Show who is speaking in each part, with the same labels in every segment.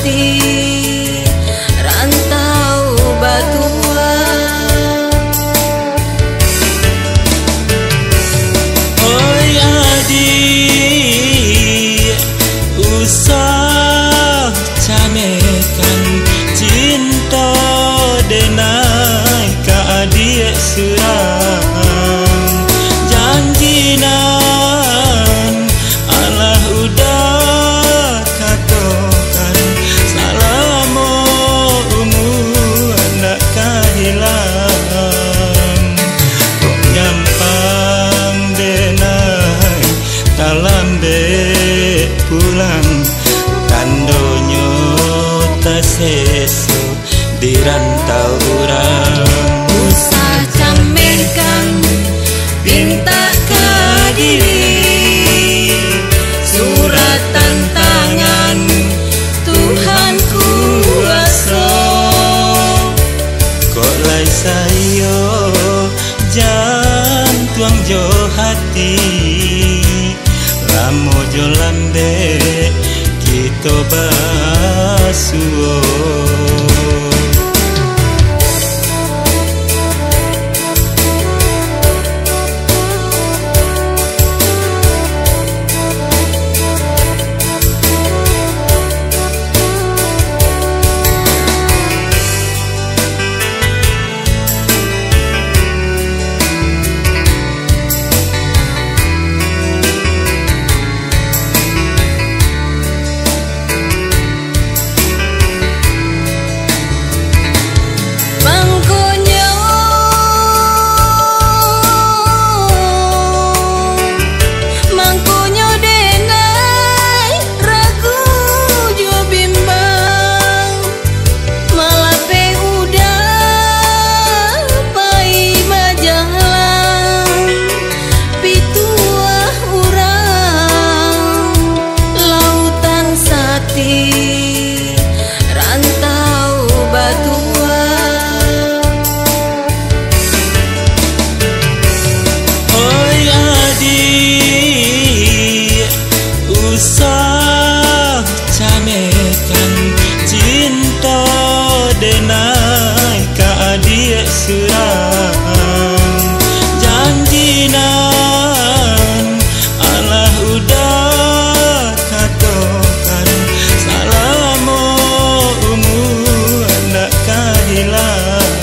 Speaker 1: sati rantau batua.
Speaker 2: Oi adik usah camekan cinta denai ka adik surang janjinan Allah udah katakan salamo umur nak kehilang kok nyampang denai dalam be pulang tandonyo tak sesu di rantau urang.
Speaker 1: Usah camerkan pinta ke diri surat tantangan Tuhan kuasa.
Speaker 2: Kok lai sayo jantuang jo hati lamo jo lambe kita basuo. Usah camekan cinta denai ka adik surang janjinan Allah udah katakan salamo umur nak kehilang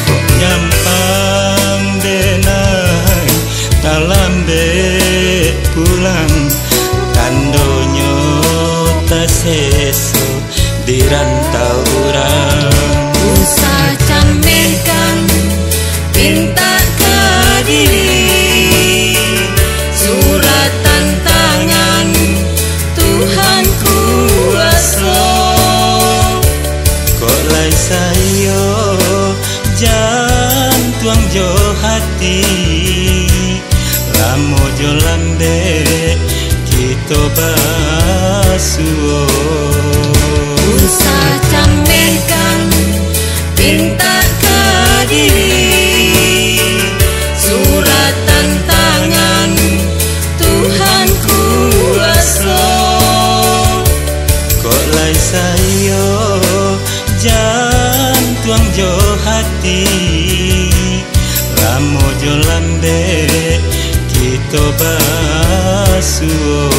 Speaker 2: kok nyampang denai dalam be pulang tandonyo tak sesu di rantau urang.
Speaker 1: Usah camerkan pinta ke diri surat tantangan Tuhan kuasa.
Speaker 2: Kok lai sayo jantuang jo hati lamo jo lambe kita basuo.
Speaker 1: Usah camerkan pinta ke diri surat tantangan Tuhan kuasa.
Speaker 2: Kok lai sayo jantuang jo hati lamo jo lambe kita basuo.